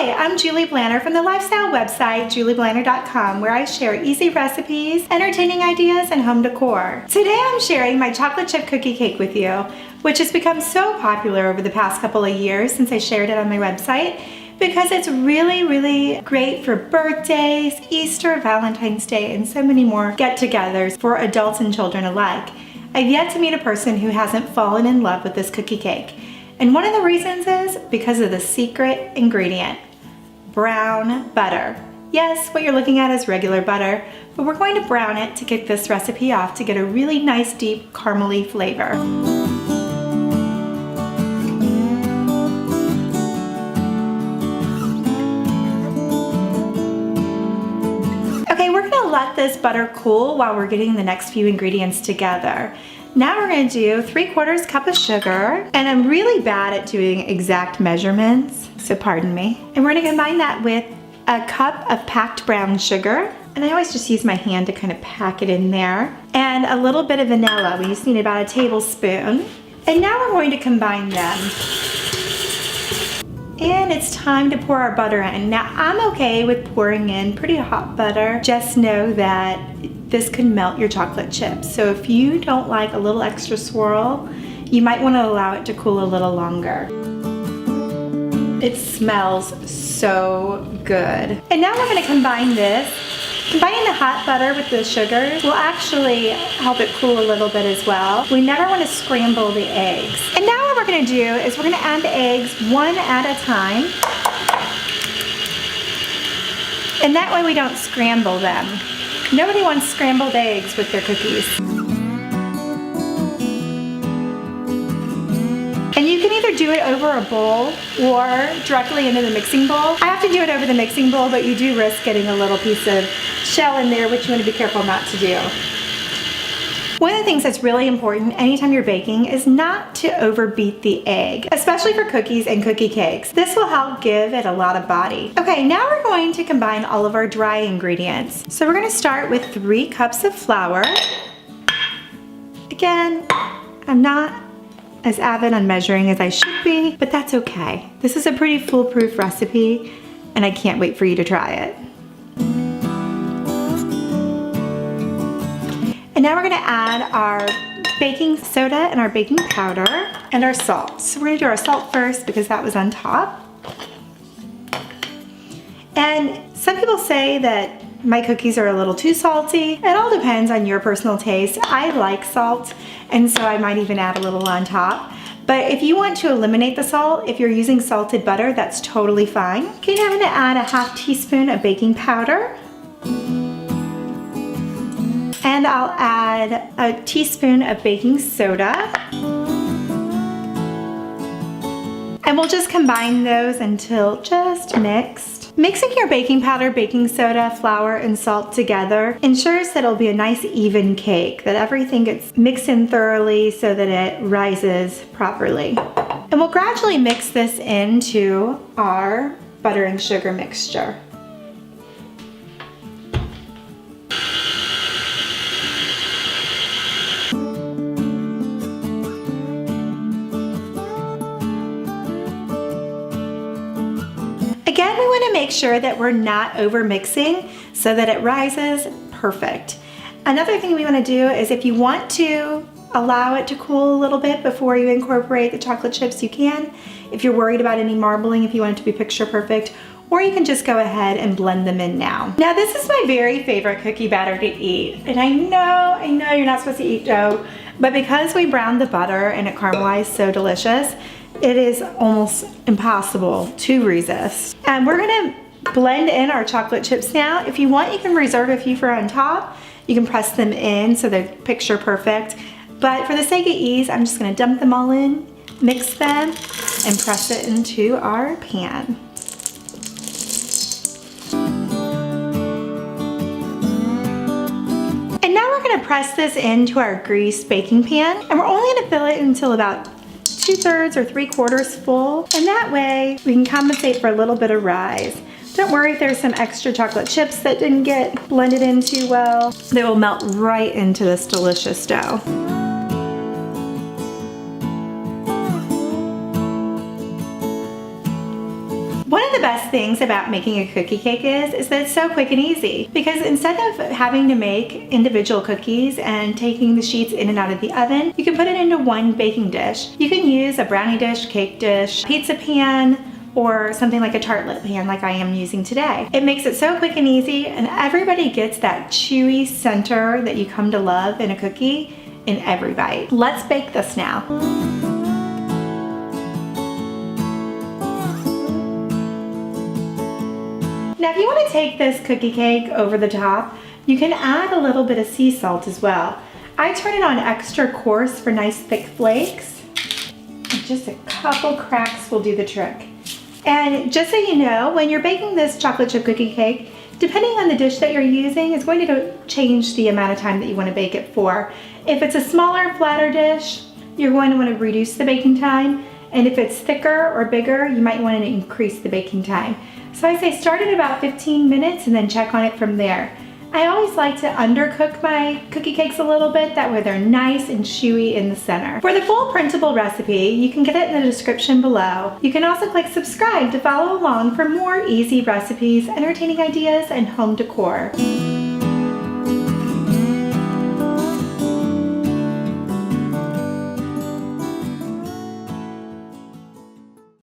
Hi, I'm Julie Blanner from the lifestyle website julieblanner.com, where I share easy recipes, entertaining ideas, and home decor. Today I'm sharing my chocolate chip cookie cake with you, which has become so popular over the past couple of years since I shared it on my website, because it's really great for birthdays, Easter, Valentine's Day, and so many more get-togethers for adults and children alike. I've yet to meet a person who hasn't fallen in love with this cookie cake. And one of the reasons is because of the secret ingredient, brown butter. Yes, what you're looking at is regular butter, but we're going to brown it to kick this recipe off to get a really nice deep caramely flavor. Okay, we're gonna let this butter cool while we're getting the next few ingredients together. Now we're gonna do 3/4 cup of sugar, and I'm really bad at doing exact measurements, so pardon me. And we're gonna combine that with a cup of packed brown sugar, and I always just use my hand to kind of pack it in there, and a little bit of vanilla. We just need about a tablespoon. And now we're going to combine them. And it's time to pour our butter in. Now I'm okay with pouring in pretty hot butter. Just know that this can melt your chocolate chips. So if you don't like a little extra swirl, you might want to allow it to cool a little longer. It smells so good. And now we're going to combine this. Combining the hot butter with the sugar will actually help it cool a little bit as well. We never want to scramble the eggs. And now what we're going to do is we're going to add the eggs one at a time. And that way we don't scramble them. Nobody wants scrambled eggs with their cookies. And you can either do it over a bowl or directly into the mixing bowl. I have to do it over the mixing bowl, but you do risk getting a little piece of shell in there, which you want to be careful not to do. One of the things that's really important anytime you're baking is not to overbeat the egg, especially for cookies and cookie cakes. This will help give it a lot of body. Okay, now we're going to combine all of our dry ingredients. So we're going to start with 3 cups of flour. Again, I'm not as avid on measuring as I should be, but that's okay. This is a pretty foolproof recipe, and I can't wait for you to try it. And now we're gonna add our baking soda and our baking powder and our salt. So we're gonna do our salt first because that was on top. And some people say that my cookies are a little too salty. It all depends on your personal taste. I like salt, and so I might even add a little on top. But if you want to eliminate the salt, if you're using salted butter, that's totally fine. Okay, now I'm gonna add a 1/2 teaspoon of baking powder. And I'll add a teaspoon of baking soda. And we'll just combine those until just mixed. Mixing your baking powder, baking soda, flour, and salt together ensures that it'll be a nice even cake, that everything gets mixed in thoroughly so that it rises properly. And we'll gradually mix this into our butter and sugar mixture. Again, we want to make sure that we're not over mixing so that it rises perfect. Another thing we want to do is if you want to allow it to cool a little bit before you incorporate the chocolate chips, you can. If you're worried about any marbling, if you want it to be picture perfect, or you can just go ahead and blend them in now. Now this is my very favorite cookie batter to eat. And I know you're not supposed to eat dough, but because we browned the butter and it caramelized so delicious, it is almost impossible to resist. And we're gonna blend in our chocolate chips now. If you want, you can reserve a few for on top. You can press them in so they're picture perfect. But for the sake of ease, I'm just gonna dump them all in, mix them, and press it into our pan. And now we're gonna press this into our greased baking pan, and we're only gonna fill it until about 2/3 or 3/4 full, and that way we can compensate for a little bit of rise. Don't worry if there's some extra chocolate chips that didn't get blended in too well. They will melt right into this delicious dough. best things about making a cookie cake is that it's so quick and easy, because instead of having to make individual cookies and taking the sheets in and out of the oven, you can put it into one baking dish. You can use a brownie dish, cake dish, pizza pan, or something like a tartlet pan like I am using today. It makes it so quick and easy, and everybody gets that chewy center that you come to love in a cookie in every bite. Let's bake this now. Now if you want to take this cookie cake over the top, you can add a little bit of sea salt as well. I turn it on extra coarse for nice thick flakes. And just a couple cracks will do the trick. And just so you know, when you're baking this chocolate chip cookie cake, depending on the dish that you're using, it's going to change the amount of time that you want to bake it for. If it's a smaller, flatter dish, you're going to want to reduce the baking time. And if it's thicker or bigger, you might want to increase the baking time. So I say start at about 15 minutes and then check on it from there. I always like to undercook my cookie cakes a little bit, that way they're nice and chewy in the center. For the full printable recipe, you can get it in the description below. You can also click subscribe to follow along for more easy recipes, entertaining ideas, and home decor.